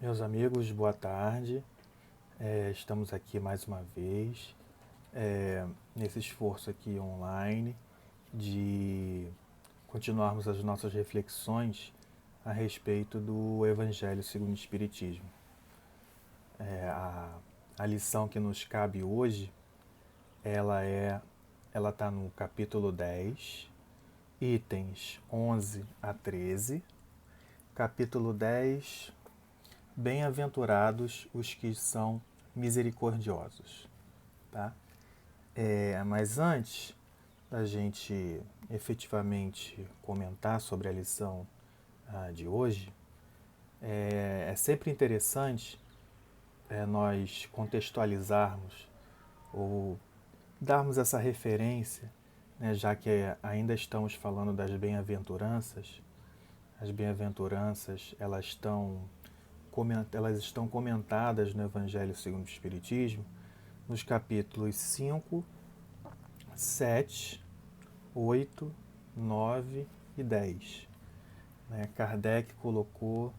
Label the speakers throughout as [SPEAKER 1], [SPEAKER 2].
[SPEAKER 1] Meus amigos, boa tarde. Estamos aqui mais uma vez, nesse esforço aqui online de continuarmos as nossas reflexões a respeito do Evangelho segundo o Espiritismo. A lição que nos cabe hoje, ela está no capítulo 10, itens 11 a 13. Capítulo 10, bem-aventurados os que são misericordiosos. Tá? Mas antes da gente efetivamente comentar sobre a lição de hoje, é sempre interessante nós contextualizarmos ou darmos essa referência, né, já que ainda estamos falando das bem-aventuranças. As bem-aventuranças elas estão comentadas no Evangelho segundo o Espiritismo nos capítulos 5, 7, 8, 9 e 10. Kardec colocou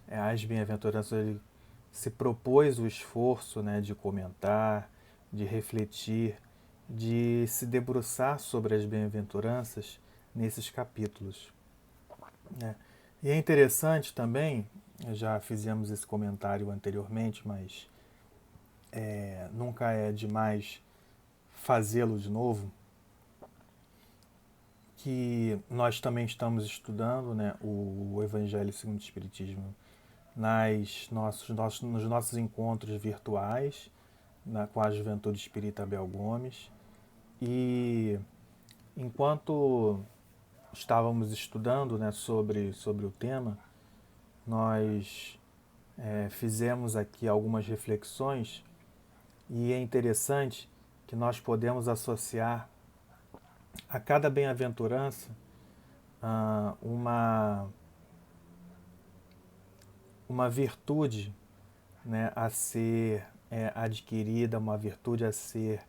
[SPEAKER 1] as bem-aventuranças, ele se propôs o esforço, né, de comentar, de refletir, de se debruçar sobre as bem-aventuranças nesses capítulos. Né? E é interessante também, já fizemos esse comentário anteriormente, mas nunca é demais fazê-lo de novo, que nós também estamos estudando, né, o Evangelho segundo o Espiritismo nos nossos encontros virtuais com a Juventude Espírita Abel Gomes. E enquanto estávamos estudando, né, sobre o tema, nós fizemos aqui algumas reflexões e é interessante que nós podemos associar a cada bem-aventurança uma virtude, né, a ser adquirida, uma virtude a ser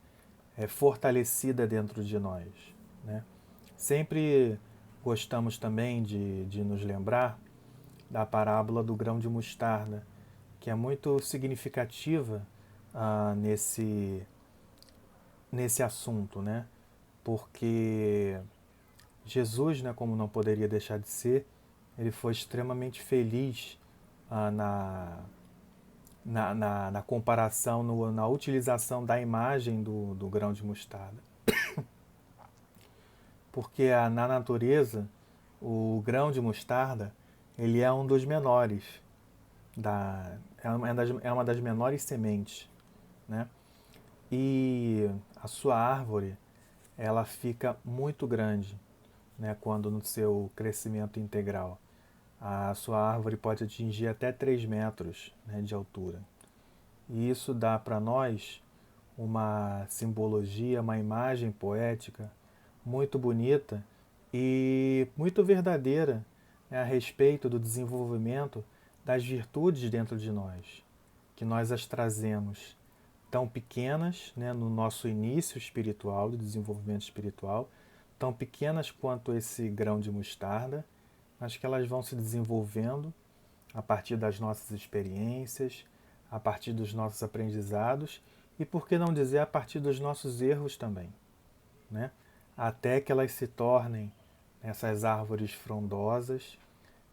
[SPEAKER 1] fortalecida dentro de nós. Né? Sempre gostamos também de nos lembrar da parábola do grão de mostarda, que é muito significativa nesse assunto, né? Porque Jesus, né, como não poderia deixar de ser, ele foi extremamente feliz na comparação, na utilização da imagem do grão de mostarda. Porque na natureza, o grão de mostarda ele é um dos menores, é uma das menores sementes. Né? E a sua árvore ela fica muito grande, né, quando no seu crescimento integral. A sua árvore pode atingir até 3 metros, né, de altura. E isso dá para nós uma simbologia, uma imagem poética muito bonita e muito verdadeira, né, a respeito do desenvolvimento das virtudes dentro de nós, que nós as trazemos tão pequenas, né, no nosso início espiritual, do desenvolvimento espiritual, tão pequenas quanto esse grão de mostarda, mas que elas vão se desenvolvendo a partir das nossas experiências, a partir dos nossos aprendizados e, por que não dizer, a partir dos nossos erros também. Né? Até que elas se tornem essas árvores frondosas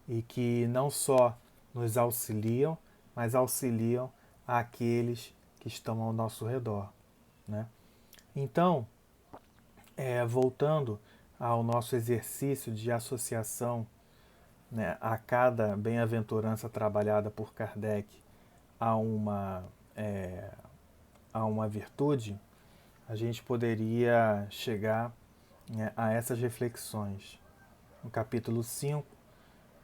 [SPEAKER 1] e que não só nos auxiliam, mas auxiliam àqueles que estão ao nosso redor. Né? Então, voltando ao nosso exercício de associação, né, a cada bem-aventurança trabalhada por Kardec a é, a uma virtude, a gente poderia chegar, né, a essas reflexões. No capítulo 5,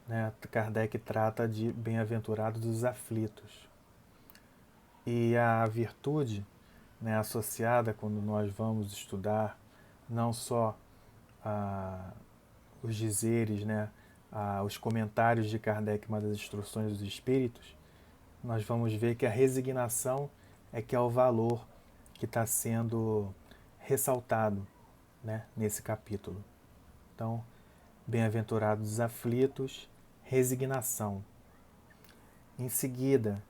[SPEAKER 1] né, Kardec trata de bem-aventurados os aflitos. E a virtude, né, associada quando nós vamos estudar não só os dizeres, né, os comentários de Kardec, mas as instruções dos espíritos, nós vamos ver que a resignação que é o valor que está sendo ressaltado, né, nesse capítulo. Então, bem-aventurados os aflitos, resignação. Em seguida,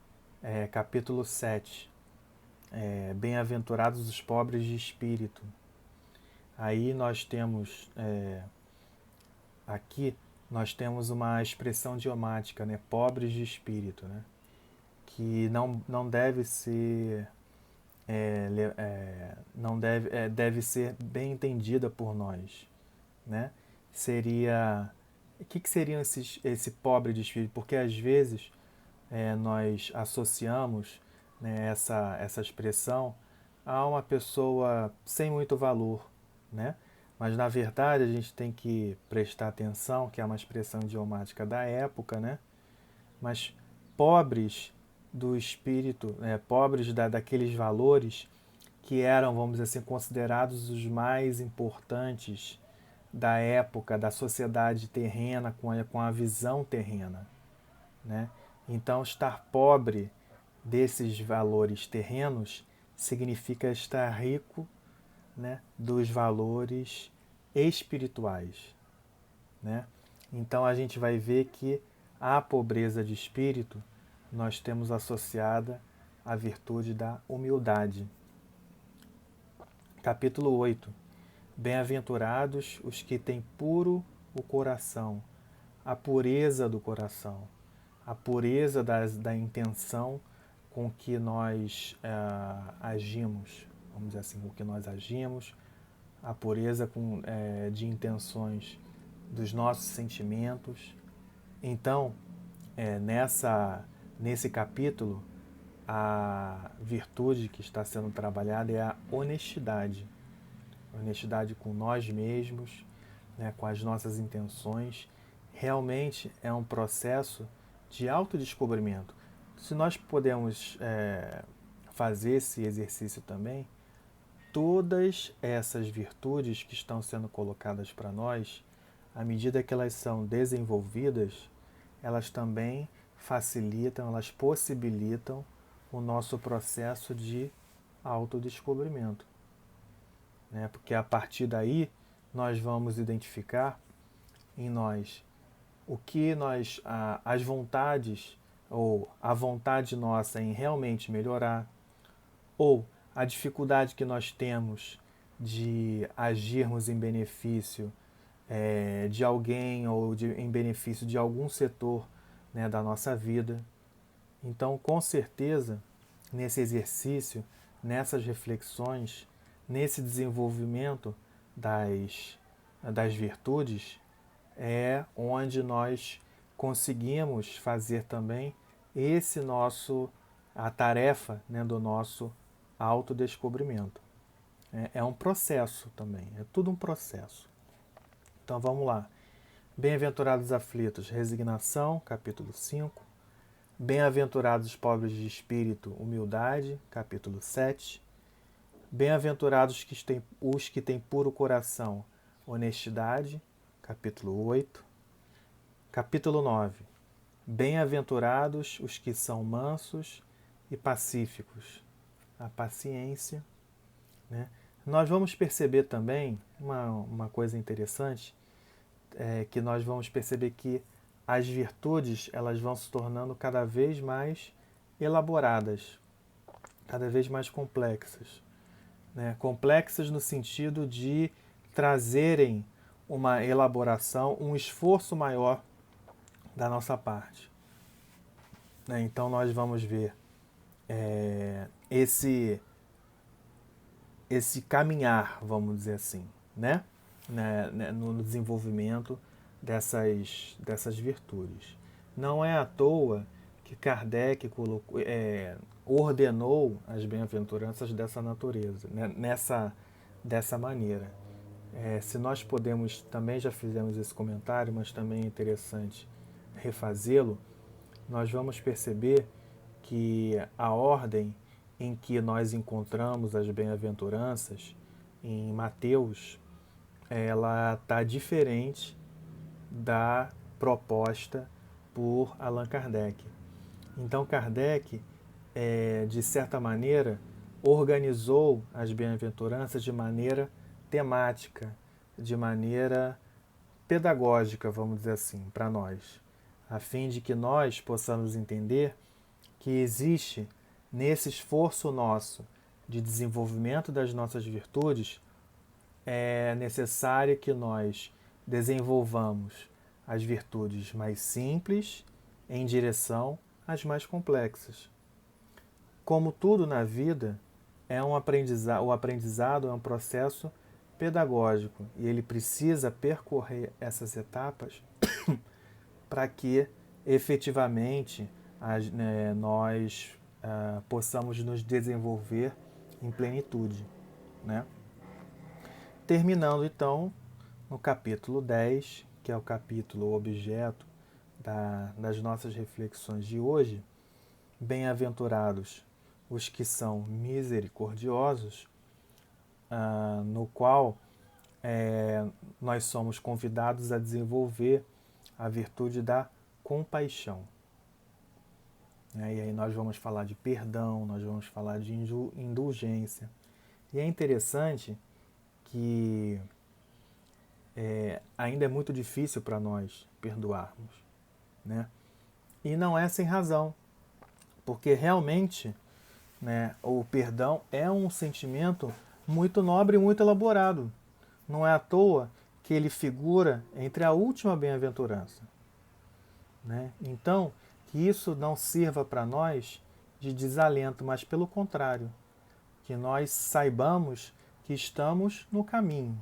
[SPEAKER 1] capítulo 7, bem-aventurados os pobres de espírito. Aí nós temos, aqui, nós temos uma expressão idiomática, né? Pobres de espírito, né? Que não deve ser, não deve, deve ser bem entendida por nós, né? Seria, o que seria esse pobre de espírito? Porque às vezes nós associamos, né, essa expressão a uma pessoa sem muito valor, né? Mas na verdade a gente tem que prestar atenção que é uma expressão idiomática da época, né? Mas pobres do espírito, pobres daqueles valores que eram, vamos dizer assim, considerados os mais importantes da época, da sociedade terrena, com a visão terrena, né? Então, estar pobre desses valores terrenos significa estar rico, né, dos valores espirituais, né? Então, a gente vai ver que a pobreza de espírito nós temos associada a virtude da humildade. Capítulo 8. Bem-aventurados os que têm puro o coração, a pureza do coração, a pureza da intenção com que nós agimos, vamos dizer assim, com que nós agimos, a pureza de intenções dos nossos sentimentos. Então, nesse capítulo, a virtude que está sendo trabalhada é a honestidade. Honestidade com nós mesmos, né, com as nossas intenções. Realmente é um processo de autodescobrimento. Se nós podemos fazer esse exercício também, todas essas virtudes que estão sendo colocadas para nós, à medida que elas são desenvolvidas, elas também facilitam, elas possibilitam o nosso processo de autodescobrimento, né? Porque a partir daí nós vamos identificar em nós o que nós, as vontades ou a vontade nossa em realmente melhorar, ou a dificuldade que nós temos de agirmos em benefício de alguém ou em benefício de algum setor, né, da nossa vida. Então, com certeza, nesse exercício, nessas reflexões, nesse desenvolvimento das virtudes, é onde nós conseguimos fazer também a tarefa, né, do nosso autodescobrimento. É um processo também, é tudo um processo. Então vamos lá. Bem-aventurados aflitos, resignação, capítulo 5. Bem-aventurados os pobres de espírito, humildade, capítulo 7. Bem-aventurados os que têm puro coração, honestidade, capítulo 8. Capítulo 9. Bem-aventurados os que são mansos e pacíficos, a paciência, né? Nós vamos perceber também uma coisa interessante, que nós vamos perceber que as virtudes elas vão se tornando cada vez mais elaboradas, cada vez mais complexas, né? Complexas no sentido de trazerem uma elaboração, um esforço maior da nossa parte, né? Então nós vamos ver esse caminhar, vamos dizer assim, né? No desenvolvimento dessas virtudes. Não é à toa que Kardec ordenou as bem-aventuranças dessa natureza, né? Dessa maneira. Se nós podemos, também já fizemos esse comentário, mas também é interessante refazê-lo, nós vamos perceber que a ordem em que nós encontramos as bem-aventuranças em Mateus, ela está diferente da proposta por Allan Kardec. Então Kardec, de certa maneira, organizou as bem-aventuranças de maneira temática, de maneira pedagógica, vamos dizer assim, para nós. a fim de que nós possamos entender que existe nesse esforço nosso de desenvolvimento das nossas virtudes, é necessário que nós desenvolvamos as virtudes mais simples em direção às mais complexas. Como tudo na vida, o aprendizado é um processo pedagógico e ele precisa percorrer essas etapas para que efetivamente nós possamos nos desenvolver em plenitude, né? Terminando então no capítulo 10, que é o capítulo objeto das nossas reflexões de hoje, bem-aventurados os que são misericordiosos, no qual nós somos convidados a desenvolver a virtude da compaixão. E aí nós vamos falar de perdão, nós vamos falar de indulgência. E é interessante que ainda é muito difícil para nós perdoarmos, né? E não é sem razão, porque realmente, né, o perdão é um sentimento muito nobre e muito elaborado. Não é à toa que ele figura entre a última bem-aventurança, né? Então, que isso não sirva para nós de desalento, mas pelo contrário, que nós saibamos que estamos no caminho.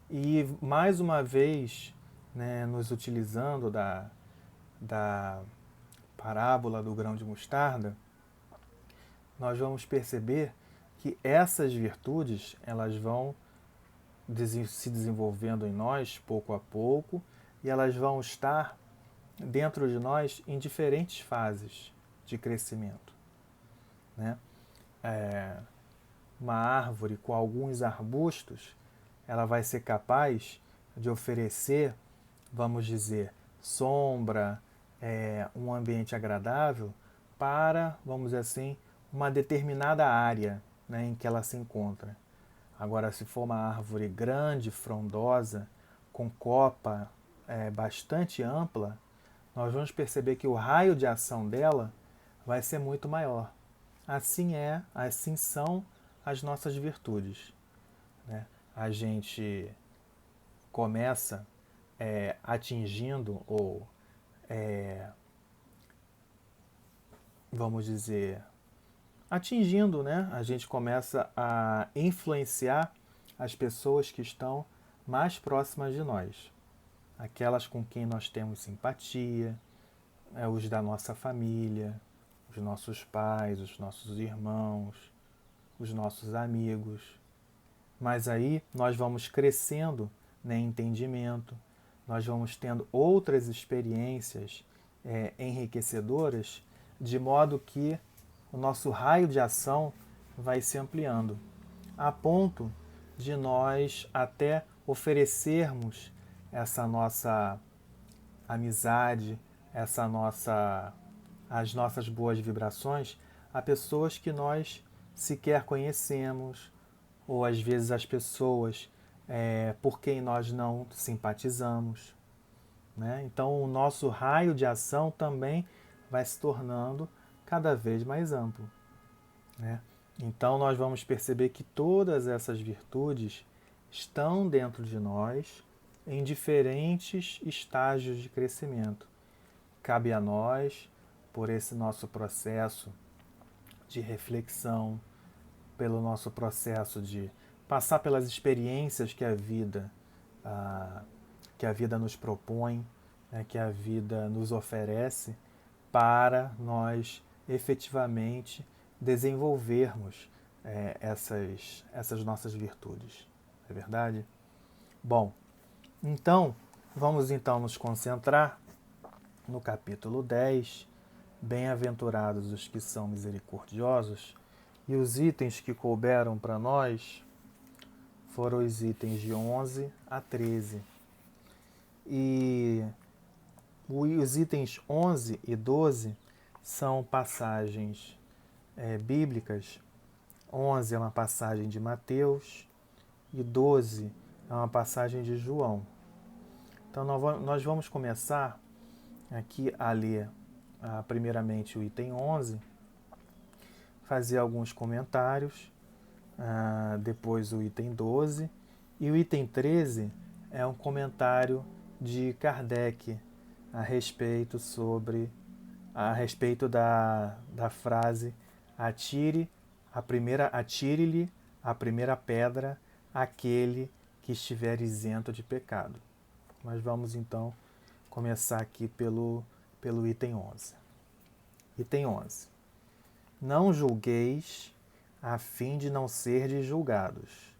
[SPEAKER 1] E mais uma vez, né, nos utilizando da parábola do grão de mostarda, nós vamos perceber que essas virtudes elas vão se desenvolvendo em nós pouco a pouco e elas vão estar dentro de nós em diferentes fases de crescimento, né? Uma árvore com alguns arbustos, ela vai ser capaz de oferecer, vamos dizer, sombra, um ambiente agradável para, vamos dizer assim, uma determinada área, né, em que ela se encontra. Agora, se for uma árvore grande, frondosa, com copa bastante ampla, nós vamos perceber que o raio de ação dela vai ser muito maior. Assim são as nossas virtudes, né? A gente começa atingindo ou, vamos dizer, atingindo, né? A gente começa a influenciar as pessoas que estão mais próximas de nós, aquelas com quem nós temos simpatia, os da nossa família, os nossos pais, os nossos irmãos, os nossos amigos. Mas aí nós vamos crescendo em entendimento, nós vamos tendo outras experiências enriquecedoras, de modo que o nosso raio de ação vai se ampliando, a ponto de nós até oferecermos essa nossa amizade, as nossas boas vibrações a pessoas que nós sequer conhecemos, ou às vezes as pessoas por quem nós não simpatizamos, né? Então o nosso raio de ação também vai se tornando cada vez mais amplo, né? Então nós vamos perceber que todas essas virtudes estão dentro de nós em diferentes estágios de crescimento. Cabe a nós, por esse nosso processo de reflexão, pelo nosso processo de passar pelas experiências que a vida nos propõe, né, que a vida nos oferece, para nós efetivamente desenvolvermos essas nossas virtudes. Não é verdade? Bom, então, vamos então nos concentrar no capítulo 10, bem-aventurados os que são misericordiosos, e os itens que couberam para nós foram os itens de 11 a 13. E os itens 11 e 12 são passagens bíblicas. 11 é uma passagem de Mateus e 12 é uma passagem de João. Então nós vamos começar aqui a ler primeiramente o item 11, fazer alguns comentários, depois o item 12, e o item 13 é um comentário de Kardec a respeito da frase atire-lhe a primeira pedra aquele que estiver isento de pecado. Mas vamos então começar aqui pelo item 11. Item 11. Não julgueis a fim de não serdes julgados,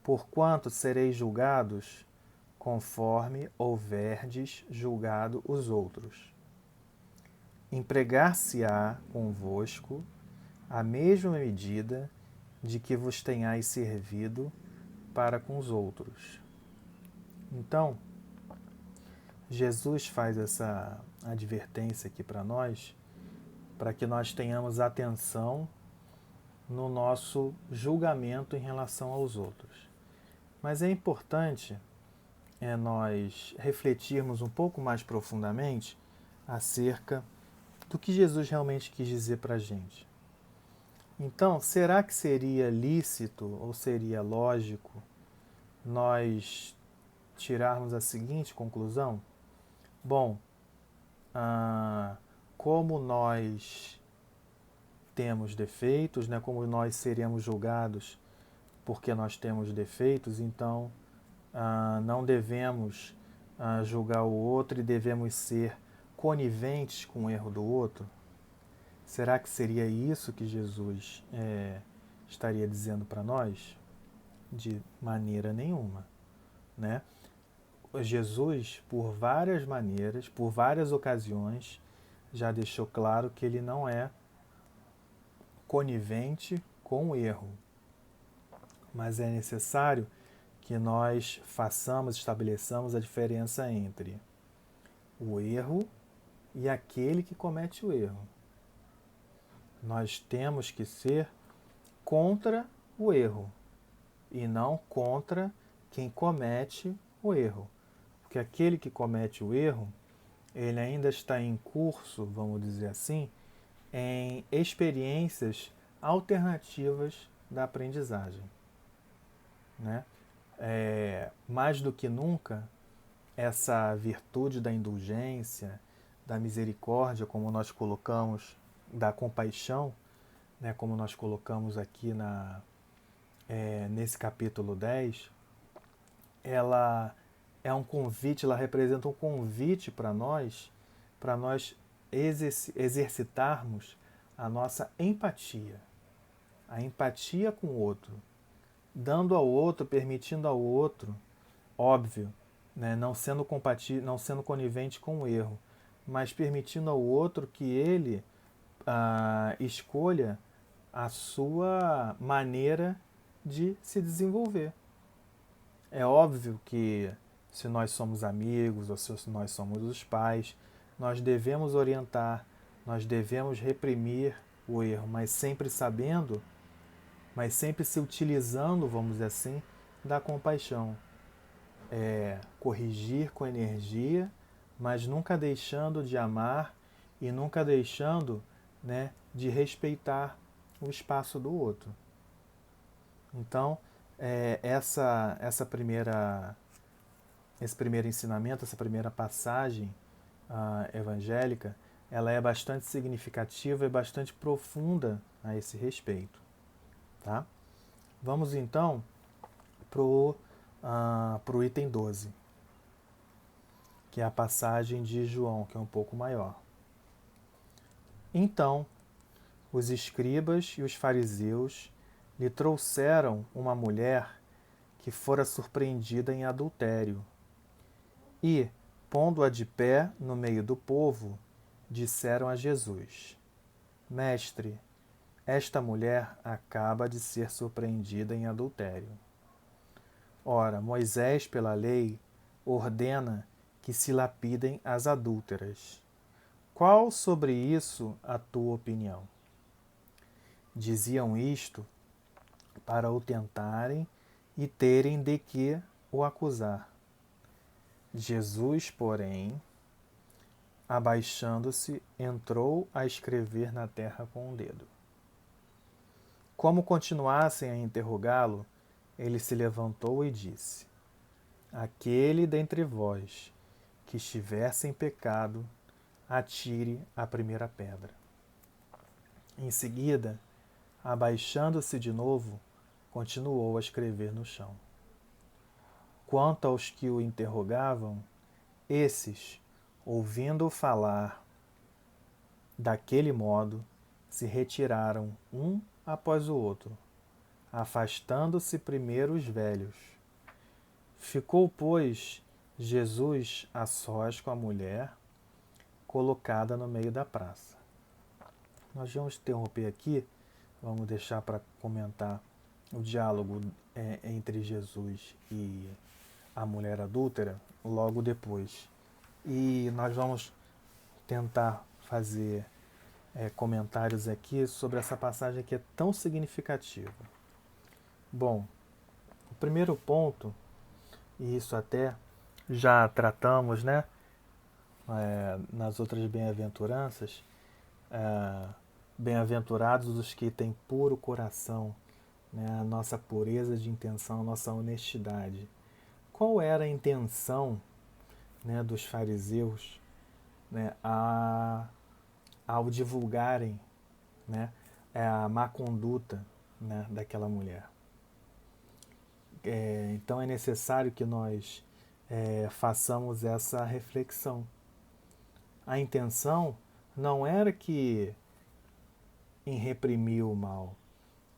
[SPEAKER 1] porquanto sereis julgados conforme houverdes julgado os outros. Empregar-se-á convosco a mesma medida de que vos tenhais servido para com os outros. Então, Jesus faz essa advertência aqui para nós, para que nós tenhamos atenção no nosso julgamento em relação aos outros. Mas é importante nós refletirmos um pouco mais profundamente acerca do que Jesus realmente quis dizer para a gente. Então, será que seria lícito ou seria lógico nós tirarmos a seguinte conclusão? Bom, como nós temos defeitos, né, como nós seremos julgados porque nós temos defeitos, então não devemos julgar o outro e devemos ser coniventes com o erro do outro? Será que seria isso que Jesus estaria dizendo para nós? De maneira nenhuma, né? Jesus, por várias maneiras, por várias ocasiões, já deixou claro que ele não é conivente com o erro. Mas é necessário que nós estabeleçamos a diferença entre o erro e aquele que comete o erro. Nós temos que ser contra o erro e não contra quem comete o erro. Porque aquele que comete o erro, ele ainda está em curso, vamos dizer assim, em experiências alternativas da aprendizagem, né? Mais do que nunca, essa virtude da indulgência, da misericórdia, como nós colocamos, da compaixão, né, como nós colocamos aqui nesse capítulo 10, ela é um convite, ela representa um convite para nós exercitarmos a nossa empatia, a empatia com o outro, dando ao outro, permitindo ao outro, óbvio, né, não sendo conivente com o erro, mas permitindo ao outro que ele escolha a sua maneira de se desenvolver. É óbvio que se nós somos amigos ou se nós somos os pais, nós devemos orientar, nós devemos reprimir o erro, mas sempre sabendo, mas sempre se utilizando, vamos dizer assim, da compaixão. Corrigir com energia, mas nunca deixando de amar e nunca deixando, né, de respeitar o espaço do outro. Então, esse primeiro ensinamento, essa primeira passagem evangélica, ela é bastante significativa e bastante profunda a esse respeito. Tá? Vamos então para o item 12, que é a passagem de João, que é um pouco maior. Então, os escribas e os fariseus lhe trouxeram uma mulher que fora surpreendida em adultério. E, pondo-a de pé no meio do povo, disseram a Jesus: Mestre, esta mulher acaba de ser surpreendida em adultério. Ora, Moisés, pela lei, ordena que se lapidem as adúlteras. Qual sobre isso a tua opinião? Diziam isto para o tentarem e terem de que o acusar. Jesus, porém, abaixando-se, entrou a escrever na terra com o dedo. Como continuassem a interrogá-lo, ele se levantou e disse: Aquele dentre vós que estiver sem pecado, atire a primeira pedra. Em seguida, abaixando-se de novo, continuou a escrever no chão. Quanto aos que o interrogavam, esses, ouvindo-o falar daquele modo, se retiraram um após o outro, afastando-se primeiro os velhos. Ficou, pois, Jesus a sós com a mulher, colocada no meio da praça. Nós vamos interromper aqui, vamos deixar para comentar o diálogo entre Jesus e a mulher adúltera logo depois. E nós vamos tentar fazer comentários aqui sobre essa passagem que é tão significativa. Bom, o primeiro ponto, e isso até já tratamos, né, nas outras bem-aventuranças, bem-aventurados os que têm puro coração, né, a nossa pureza de intenção, a nossa honestidade. Qual era a intenção, né, dos fariseus, né, ao divulgarem, né, a má conduta, né, daquela mulher? Então é necessário que nós façamos essa reflexão. A intenção não era que em reprimir o mal,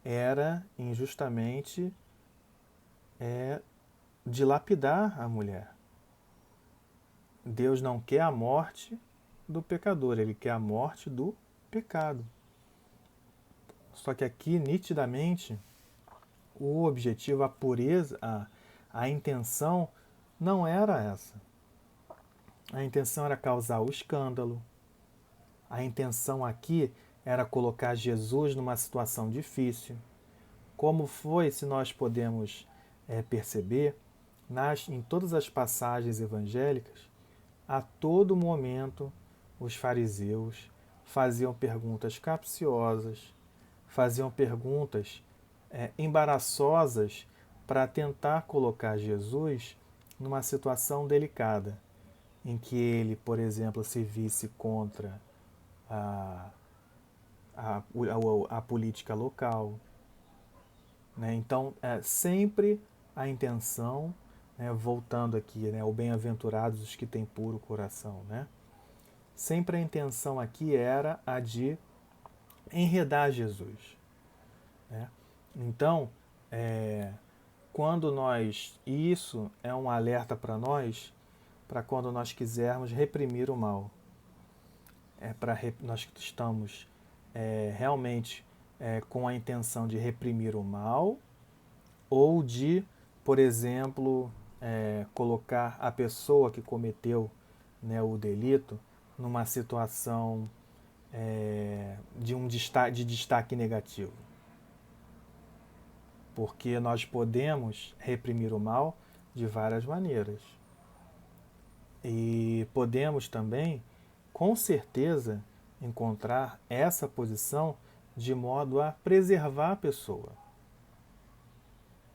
[SPEAKER 1] era em justamente dilapidar a mulher. Deus não quer a morte do pecador, ele quer a morte do pecado. Só que aqui, nitidamente, o objetivo, a pureza, a intenção não era essa. A intenção era causar o escândalo. A intenção aqui era colocar Jesus numa situação difícil. Como foi, se nós podemos perceber, em todas as passagens evangélicas, a todo momento os fariseus faziam perguntas capciosas, faziam perguntas embaraçosas para tentar colocar Jesus numa situação delicada, em que ele, por exemplo, se visse contra a política local. Né? Então, sempre a intenção, né, voltando aqui, né, o bem-aventurados os que têm puro coração, né? Sempre a intenção aqui era a de enredar Jesus. Né? Então, quando nós... Isso é um alerta para nós, para quando nós quisermos reprimir o mal. Nós estamos realmente com a intenção de reprimir o mal ou de, por exemplo, colocar a pessoa que cometeu, né, o delito numa situação de destaque negativo. Porque nós podemos reprimir o mal de várias maneiras. E podemos também, com certeza, encontrar essa posição de modo a preservar a pessoa.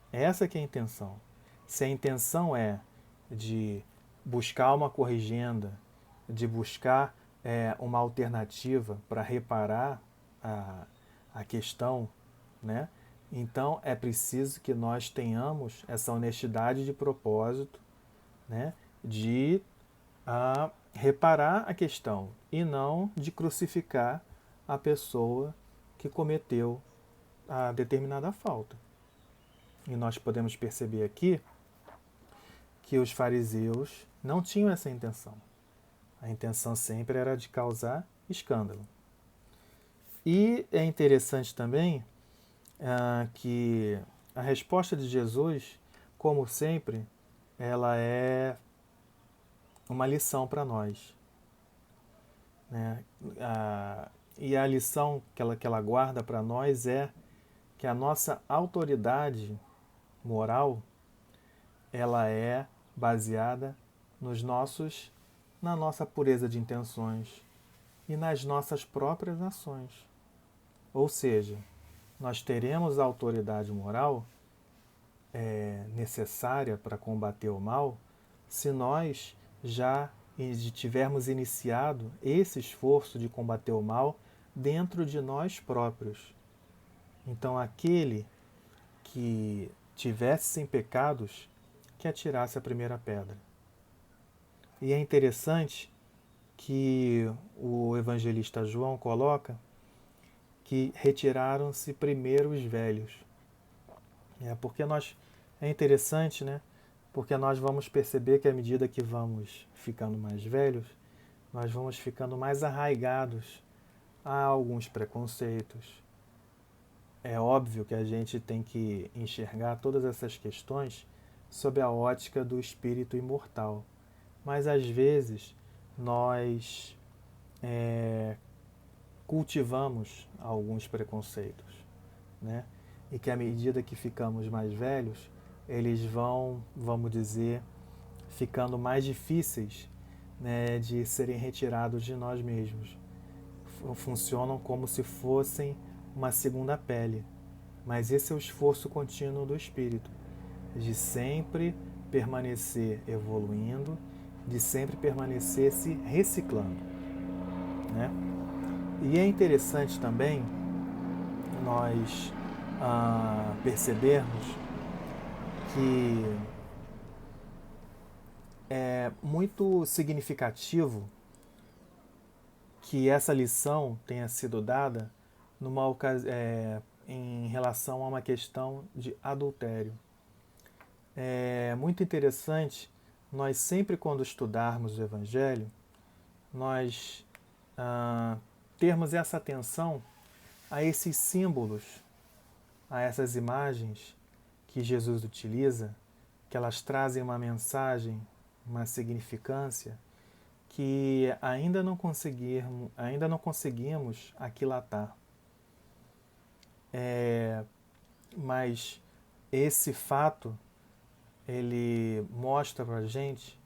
[SPEAKER 1] Essa que é a intenção. Se a intenção é de buscar uma corrigenda, de buscar uma alternativa para reparar a questão, né? Então é preciso que nós tenhamos essa honestidade de propósito, né? De reparar a questão e não de crucificar a pessoa que cometeu a determinada falta. E nós podemos perceber aqui que os fariseus não tinham essa intenção. A intenção sempre era de causar escândalo. E é interessante também que a resposta de Jesus, como sempre, ela é uma lição para nós. Né? E a lição que ela guarda para nós é que a nossa autoridade moral ela é baseada nos nossos na nossa pureza de intenções e nas nossas próprias ações. Ou seja, nós teremos a autoridade moral necessária para combater o mal se nós já tivermos iniciado esse esforço de combater o mal dentro de nós próprios. Então, aquele que tivesse sem pecados, que atirasse a primeira pedra. E é interessante que o evangelista João coloca que retiraram-se primeiro os velhos. É interessante, né? Porque nós vamos perceber que à medida que vamos ficando mais velhos, nós vamos ficando mais arraigados a alguns preconceitos. É óbvio que a gente tem que enxergar todas essas questões sob a ótica do espírito imortal. Mas às vezes nós cultivamos alguns preconceitos, né? E que à medida que ficamos mais velhos, eles vão, vamos dizer, ficando mais difíceis, né, de serem retirados de nós mesmos. Funcionam como se fossem uma segunda pele. Mas esse é o esforço contínuo do espírito, de sempre permanecer evoluindo, de sempre permanecer se reciclando, né? E é interessante também nós percebermos que é muito significativo que essa lição tenha sido dada em relação a uma questão de adultério. É muito interessante nós sempre quando estudarmos o Evangelho, nós termos essa atenção a esses símbolos, a essas imagens que Jesus utiliza, que elas trazem uma mensagem, uma significância que ainda não conseguimos aquilatar. Mas esse fato, ele mostra para a gente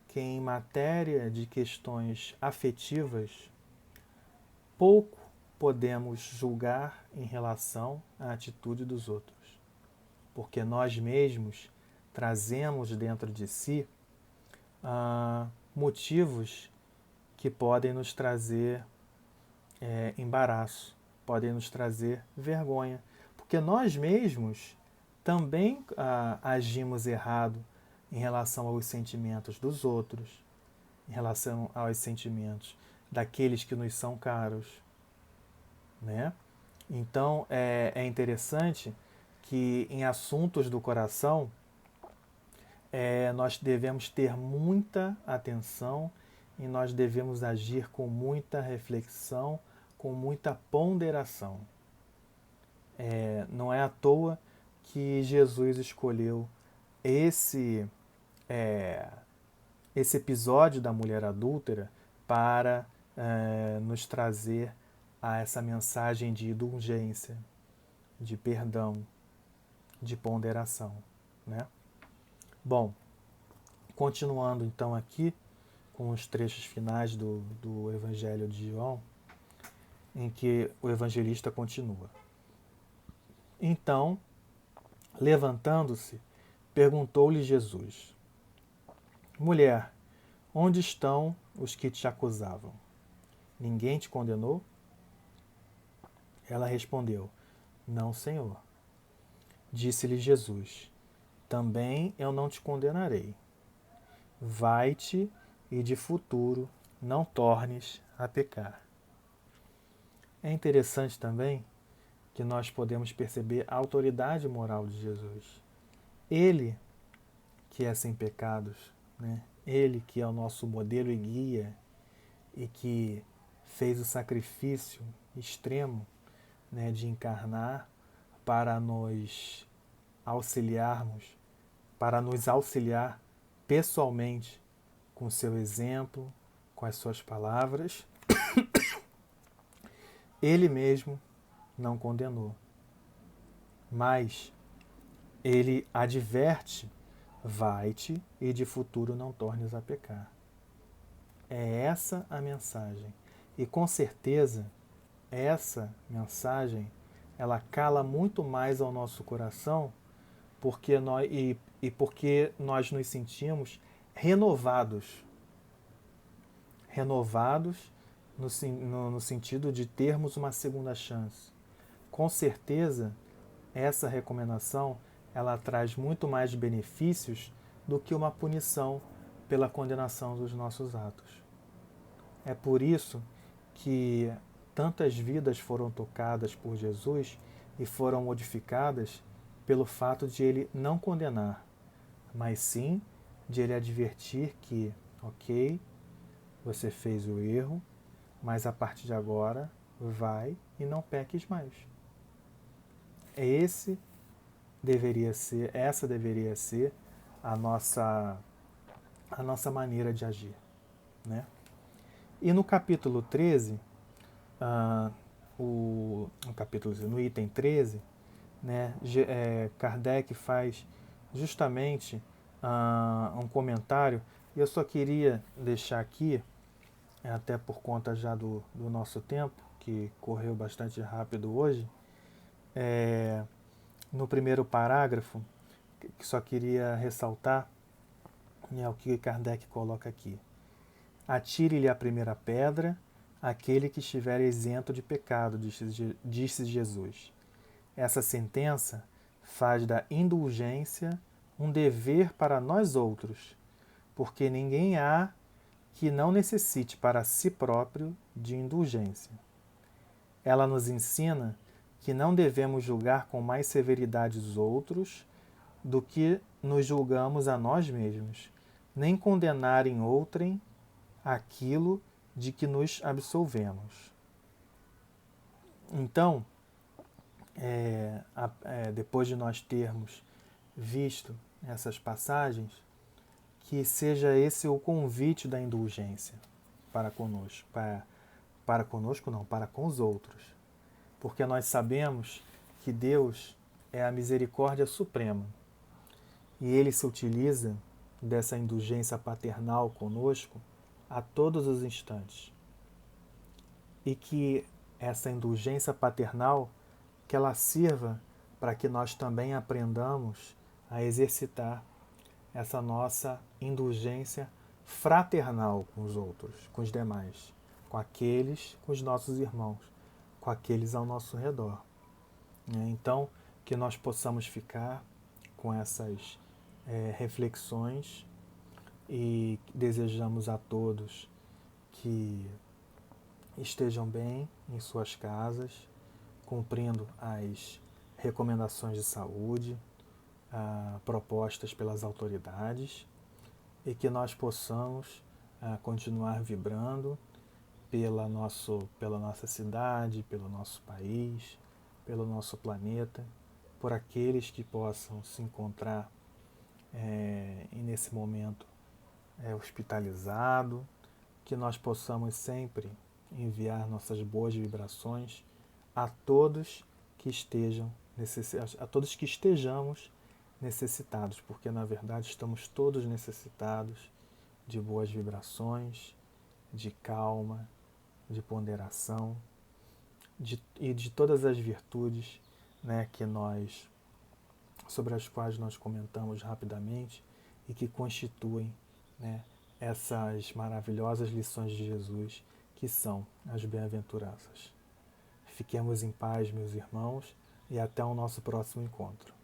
[SPEAKER 1] que em matéria de questões afetivas, pouco podemos julgar em relação à atitude dos outros, porque nós mesmos trazemos dentro de si motivos que podem nos trazer embaraço, podem nos trazer vergonha, porque nós mesmos também agimos errado em relação aos sentimentos dos outros, em relação aos sentimentos daqueles que nos são caros, né? Então é interessante que em assuntos do coração nós devemos ter muita atenção e nós devemos agir com muita reflexão, com muita ponderação. Não é à toa que Jesus escolheu esse episódio da mulher adúltera para nos trazer a essa mensagem de indulgência, de perdão, de ponderação, né? Bom, continuando então aqui com os trechos finais do Evangelho de João, em que o evangelista continua. Então, levantando-se, perguntou-lhe Jesus: Mulher, onde estão os que te acusavam? Ninguém te condenou? Ela respondeu: Não, Senhor. Disse-lhe Jesus: Também eu não te condenarei. Vai-te e de futuro não tornes a pecar. É interessante também que nós podemos perceber a autoridade moral de Jesus. Ele que é sem pecados, né? Ele que é o nosso modelo e guia e que fez o sacrifício extremo, né, de encarnar para nos auxiliarmos, para nos auxiliar pessoalmente com o seu exemplo, com as suas palavras, ele mesmo não condenou. Mas ele adverte: vai-te e de futuro não tornes a pecar. É essa a mensagem. E com certeza, essa mensagem, ela cala muito mais ao nosso coração porque nós nos sentimos renovados. Renovados no sentido de termos uma segunda chance. Com certeza, essa recomendação ela traz muito mais benefícios do que uma punição pela condenação dos nossos atos. É por isso que tantas vidas foram tocadas por Jesus e foram modificadas pelo fato de ele não condenar, mas sim de ele advertir que, ok, você fez o erro, mas a partir de agora vai e não peques mais. Essa deveria ser a nossa maneira de agir, né? E no capítulo 13, no item 13, né, Kardec faz justamente um comentário, e eu só queria deixar aqui, até por conta já do nosso tempo, que correu bastante rápido hoje, no primeiro parágrafo, que só queria ressaltar o que Kardec coloca aqui. Atire-lhe a primeira pedra aquele que estiver isento de pecado, disse Jesus. Essa sentença faz da indulgência um dever para nós outros, porque ninguém há que não necessite para si próprio de indulgência. Ela nos ensina que não devemos julgar com mais severidade os outros do que nos julgamos a nós mesmos, nem condenar em outrem aquilo de que nos absolvemos. Então, depois de nós termos visto essas passagens, que seja esse o convite da indulgência para conosco, para conosco não, para com os outros. Porque nós sabemos que Deus é a misericórdia suprema e Ele se utiliza dessa indulgência paternal conosco a todos os instantes. E que essa indulgência paternal, que ela sirva para que nós também aprendamos a exercitar essa nossa indulgência fraternal com os outros, com os demais, com os nossos irmãos, com aqueles ao nosso redor. Então, que nós possamos ficar com essas reflexões e desejamos a todos que estejam bem em suas casas, cumprindo as recomendações de saúde propostas pelas autoridades e que nós possamos continuar vibrando pela nossa cidade, pelo nosso país, pelo nosso planeta, por aqueles que possam se encontrar nesse momento hospitalizado, que nós possamos sempre enviar nossas boas vibrações a todos que estejamos necessitados, porque na verdade estamos todos necessitados de boas vibrações, de calma, de ponderação e de todas as virtudes, né, sobre as quais nós comentamos rapidamente e que constituem, né, essas maravilhosas lições de Jesus que são as bem-aventuranças. Fiquemos em paz, meus irmãos, e até o nosso próximo encontro.